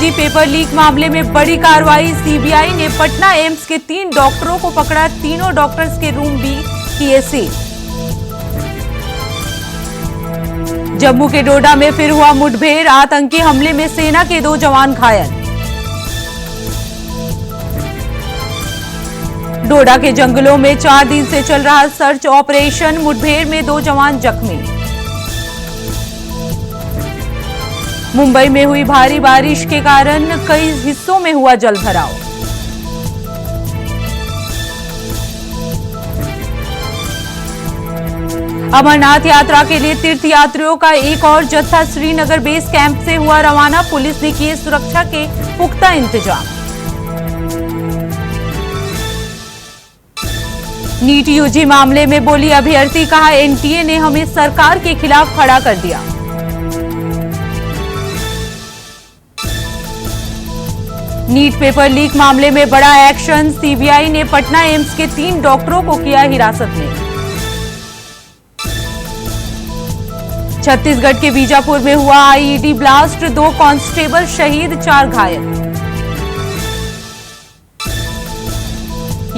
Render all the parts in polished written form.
UG paper leak मामले में बड़ी कार्रवाई। सीबीआई ने पटना एम्स के 3 डॉक्टरों को पकड़ा। तीनों डॉक्टर्स के रूम भी किए सील। जम्मू के डोडा में फिर हुआ मुठभेड़। आतंकी हमले में सेना के 2 जवान घायल। डोडा के जंगलों में 4 दिन से चल रहा सर्च ऑपरेशन। मुठभेड़ में 2 जवान जख्मी। मुंबई में हुई भारी बारिश के कारण कई हिस्सों में हुआ जलभराव। अमरनाथ यात्रा के लिए तीर्थयात्रियों का एक और जत्था श्रीनगर बेस कैंप से हुआ रवाना। पुलिस ने किए सुरक्षा के पुख्ता इंतजाम। नीट यूजी मामले में बोली अभ्यर्थी, कहा एनटीए ने हमें सरकार के खिलाफ खड़ा कर दिया। नीट पेपर लीक मामले में बड़ा एक्शन। सीबीआई ने पटना एम्स के 3 डॉक्टरों को किया हिरासत में। छत्तीसगढ़ के बीजापुर में हुआ आईईडी ब्लास्ट। 2 कांस्टेबल शहीद, 4 घायल।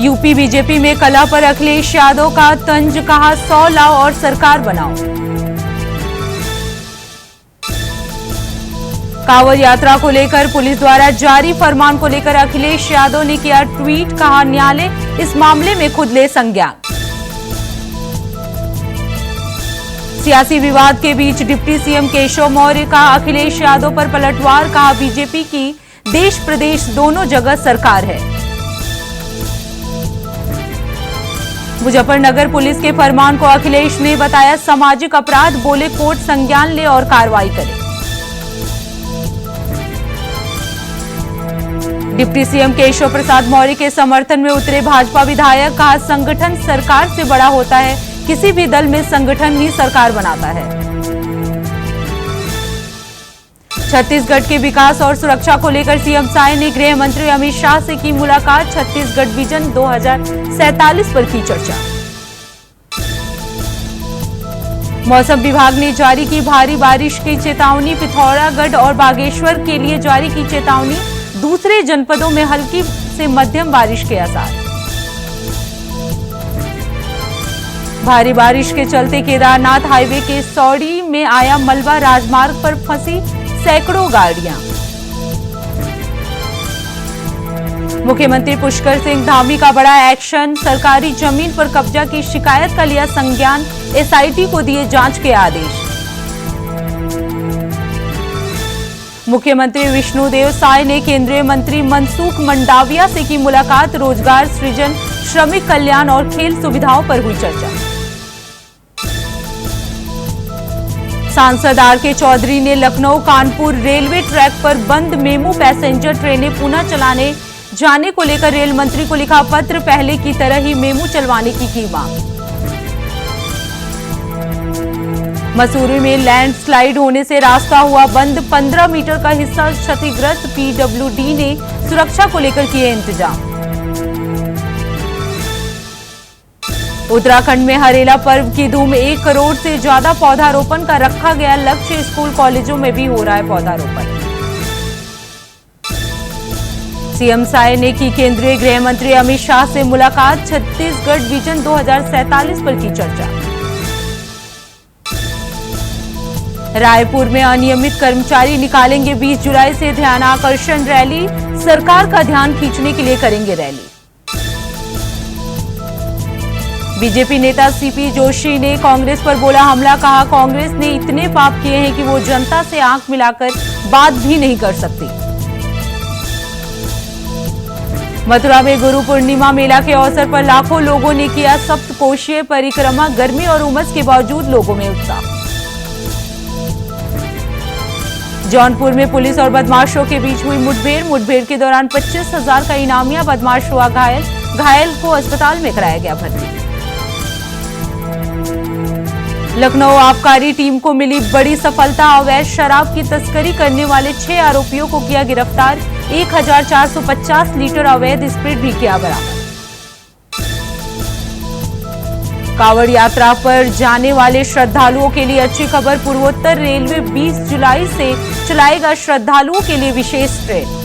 यूपी बीजेपी में कला पर अखिलेश यादव का तंज, कहा 100 लाओ और सरकार बनाओ। कांवड़ यात्रा को लेकर पुलिस द्वारा जारी फरमान को लेकर अखिलेश यादव ने किया ट्वीट, कहा न्यायालय इस मामले में खुद ले संज्ञान। सियासी विवाद के बीच डिप्टी सीएम केशव मौर्य का अखिलेश यादव पर पलटवार, कहा बीजेपी की देश प्रदेश दोनों जगह सरकार है। मुजफ्फरनगर पुलिस के फरमान को अखिलेश ने बताया सामाजिक अपराध, बोले कोर्ट संज्ञान ले और कार्रवाई करे। डिप्टी सीएम केशव प्रसाद मौर्य के समर्थन में उतरे भाजपा विधायक, कहा संगठन सरकार से बड़ा होता है, किसी भी दल में संगठन ही सरकार बनाता है। छत्तीसगढ़ के विकास और सुरक्षा को लेकर सीएम साय ने गृह मंत्री अमित शाह से की मुलाकात। छत्तीसगढ़ विजन 2047 पर की चर्चा। मौसम विभाग ने जारी की भारी बारिश की चेतावनी। पिथौरागढ़ और बागेश्वर के लिए जारी की चेतावनी। दूसरे जनपदों में हल्की से मध्यम बारिश के आसार। भारी बारिश के चलते केदारनाथ हाईवे के सौड़ी में आया मलबा। राजमार्ग पर फंसी सैकड़ों गाड़ियां। मुख्यमंत्री पुष्कर सिंह धामी का बड़ा एक्शन। सरकारी जमीन पर कब्जा की शिकायत का लिया संज्ञान। एसआईटी को दिए जांच के आदेश। मुख्यमंत्री विष्णुदेव साय ने केंद्रीय मंत्री मनसुख मंडाविया से की मुलाकात। रोजगार सृजन, श्रमिक कल्याण और खेल सुविधाओं पर हुई चर्चा। सांसद आर के चौधरी ने लखनऊ कानपुर रेलवे ट्रैक पर बंद मेमू पैसेंजर ट्रेनें पुनः चलाने जाने को लेकर रेल मंत्री को लिखा पत्र। पहले की तरह ही मेमू चलवाने की मांग। मसूरी में लैंडस्लाइड होने से रास्ता हुआ बंद। 15 मीटर का हिस्सा क्षतिग्रस्त। पीडब्ल्यूडी ने सुरक्षा को लेकर किए इंतजाम। उत्तराखंड में हरेला पर्व की धूम। 1 करोड़ से ज्यादा पौधारोपण का रखा गया लक्ष्य। स्कूल कॉलेजों में भी हो रहा है पौधारोपण। सीएम साय ने की केंद्रीय गृह मंत्री अमित शाह से मुलाकात। छत्तीसगढ़ विजन 2047 पर की चर्चा। रायपुर में अनियमित कर्मचारी निकालेंगे 20 जुलाई से ध्यानाकर्षण रैली। सरकार का ध्यान खींचने के लिए करेंगे रैली। बीजेपी नेता सीपी जोशी ने कांग्रेस पर बोला हमला। कहा कांग्रेस ने इतने पाप किए हैं कि वो जनता से आंख मिलाकर बात भी नहीं कर सकती। मथुरा में गुरु पूर्णिमा मेला के अवसर पर लाखों लोगों ने किया सप्तकोशीय परिक्रमा। गर्मी और उमस के बावजूद लोगों में उत्साह। जौनपुर में पुलिस और बदमाशों के बीच हुई मुठभेड़ के दौरान 25,000 का इनामिया। बदमाश हुआ घायल को अस्पताल में कराया गया भर्ती। लखनऊ आबकारी टीम को मिली बड़ी सफलता। अवैध शराब की तस्करी करने वाले 6 आरोपियों को किया गिरफ्तार। 1450 लीटर अवैध स्प्रिट भी किया बरामद। कांवड़ यात्रा पर जाने वाले श्रद्धालुओं के लिए अच्छी खबर। पूर्वोत्तर रेलवे 20 जुलाई से चलाएगा श्रद्धालुओं के लिए विशेष ट्रेन।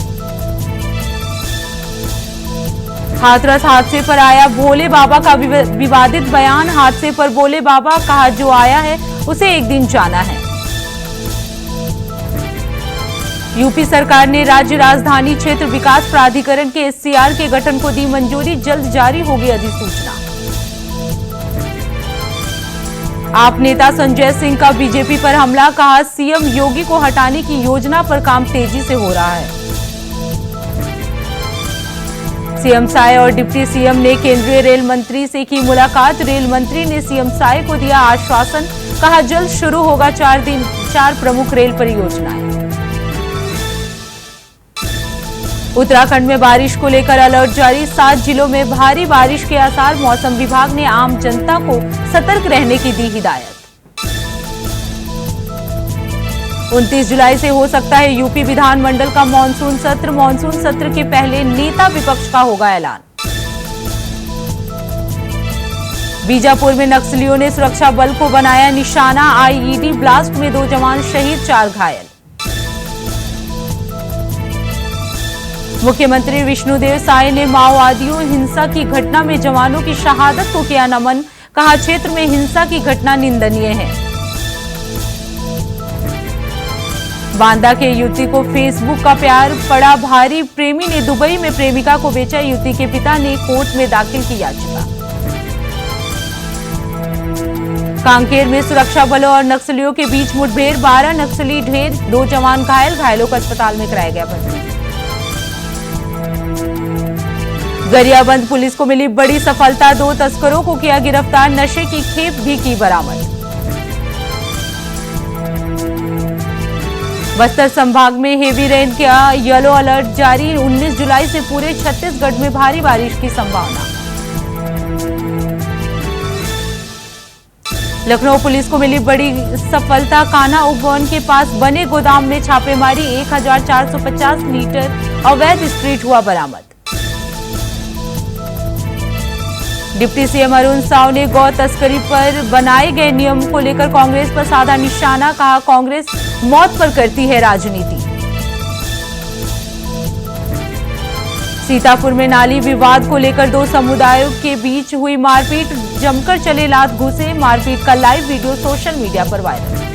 हाथरस हादसे पर आया भोले बाबा का विवादित बयान। हादसे पर भोले बाबा कहा, जो आया है उसे एक दिन जाना है। यूपी सरकार ने राज्य राजधानी क्षेत्र विकास प्राधिकरण के SCR के गठन को दी मंजूरी। जल्द जारी होगी अधिसूचना। आप नेता संजय सिंह का बीजेपी पर हमला। कहा, सीएम योगी को हटाने की योजना पर काम तेजी से हो रहा है। सीएम साय और डिप्टी सीएम ने केंद्रीय रेल मंत्री से की मुलाकात। रेल मंत्री ने सीएम साय को दिया आश्वासन। कहा, जल्द शुरू होगा 4 प्रमुख रेल परियोजनाएं। उत्तराखंड में बारिश को लेकर अलर्ट जारी। 7 जिलों में भारी बारिश के आसार। मौसम विभाग ने आम जनता को सतर्क रहने की दी हिदायत। 29 जुलाई से हो सकता है यूपी विधानमंडल का मानसून सत्र। मानसून सत्र के पहले नेता विपक्ष का होगा ऐलान। बीजापुर में नक्सलियों ने सुरक्षा बल को बनाया निशाना। IED ब्लास्ट में 2 जवान शहीद, 4 घायल। मुख्यमंत्री विष्णुदेव साय ने माओवादियों हिंसा की घटना में जवानों की शहादत को किया नमन। कहा, क्षेत्र में हिंसा की घटना निंदनीय है। बांदा के युवती को फेसबुक का प्यार पड़ा भारी। प्रेमी ने दुबई में प्रेमिका को बेचा। युवती के पिता ने कोर्ट में दाखिल की याचिका। कांकेर में सुरक्षा बलों और नक्सलियों के बीच मुठभेड़। 12 नक्सली ढेर, 2 जवान घायल। घायलों को अस्पताल में कराया गया भर्ती। गरियाबंद पुलिस को मिली बड़ी सफलता। 2 तस्करों को किया गिरफ्तार। नशे की खेप भी की बरामद। बस्तर संभाग में हेवी रेन का येलो अलर्ट जारी। 19 जुलाई से पूरे छत्तीसगढ़ में भारी बारिश की संभावना। लखनऊ पुलिस को मिली बड़ी सफलता। कान्हा उपवन के पास बने गोदाम में छापेमारी। 1450 लीटर अवैध स्प्रीट हुआ बरामद। डिप्टी सीएम अरुण साव ने गौ तस्करी पर बनाए गए नियम को लेकर कांग्रेस पर साधा निशाना। कहा, कांग्रेस मौत पर करती है राजनीति। सीतापुर में नाली विवाद को लेकर 2 समुदायों के बीच हुई मारपीट। जमकर चले लात घूसे। मारपीट का लाइव वीडियो सोशल मीडिया पर वायरल।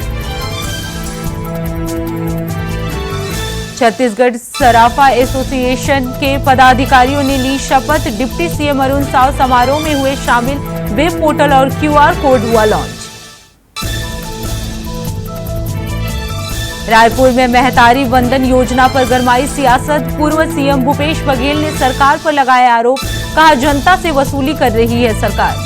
छत्तीसगढ़ सराफा एसोसिएशन के पदाधिकारियों ने ली शपथ। डिप्टी सीएम अरुण साव समारोह में हुए शामिल। वेब पोर्टल और QR कोड हुआ लॉन्च। रायपुर में महतारी वंदन योजना पर गरमाई सियासत। पूर्व सीएम भूपेश बघेल ने सरकार पर लगाया आरोप। कहा, जनता से वसूली कर रही है सरकार।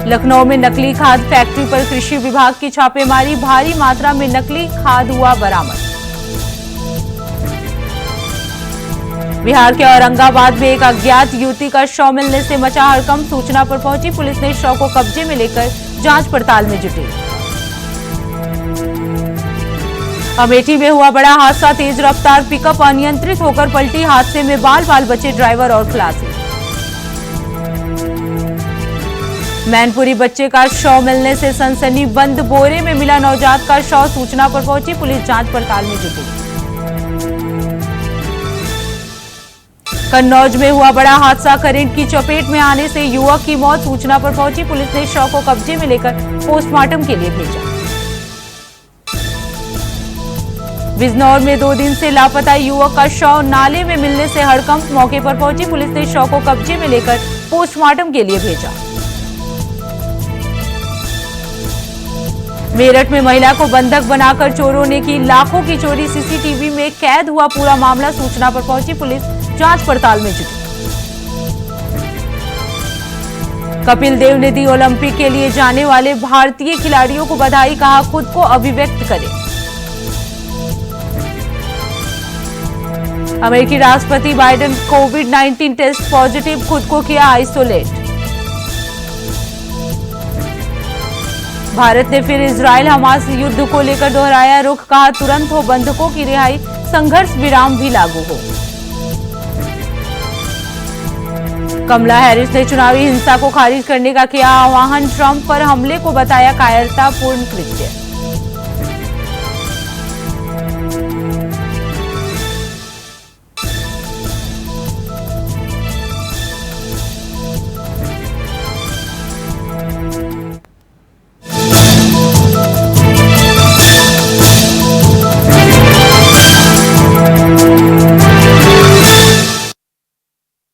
लखनऊ में नकली खाद फैक्ट्री पर कृषि विभाग की छापेमारी। भारी मात्रा में नकली खाद हुआ बरामद। बिहार के औरंगाबाद में एक अज्ञात युवती का शव मिलने से मचा हड़कंप। सूचना पर पहुंची पुलिस ने शव को कब्जे में लेकर जांच पड़ताल में जुटी। अमेठी में हुआ बड़ा हादसा। तेज रफ्तार पिकअप अनियंत्रित होकर पलटी। हादसे में बाल बचे ड्राइवर और खलासी। मैनपुरी बच्चे का शव मिलने से सनसनी। बंद बोरे में मिला नवजात का शव। सूचना पर पहुंची पुलिस जांच पड़ताल में जुटी। कन्नौज में हुआ बड़ा हादसा। करंट की चपेट में आने से युवक की मौत। सूचना पर पहुंची पुलिस ने शव को कब्जे में लेकर पोस्टमार्टम के लिए भेजा। बिजनौर में 2 दिन से लापता युवक का शव नाले में मिलने से हड़कंप। मौके पर पहुंची पुलिस ने शव को कब्जे में लेकर पोस्टमार्टम के लिए भेजा। मेरठ में महिला को बंधक बनाकर चोरों ने की लाखों की चोरी। सीसीटीवी में कैद हुआ पूरा मामला। सूचना पर पहुंची पुलिस जांच पड़ताल में जुटी। कपिल देव ने दी ओलंपिक के लिए जाने वाले भारतीय खिलाड़ियों को बधाई। कहा, खुद को अभिव्यक्त करें। अमेरिकी राष्ट्रपति बाइडेन कोविड-19 टेस्ट पॉजिटिव। खुद को किया आइसोलेट। भारत ने फिर इजराइल हमास युद्ध को लेकर दोहराया रुख। कहा, तुरंत हो बंधकों की रिहाई। संघर्ष विराम भी लागू हो। कमला हैरिस ने चुनावी हिंसा को खारिज करने का किया आह्वान, ट्रंप पर हमले को बताया कायरतापूर्ण कृत्य।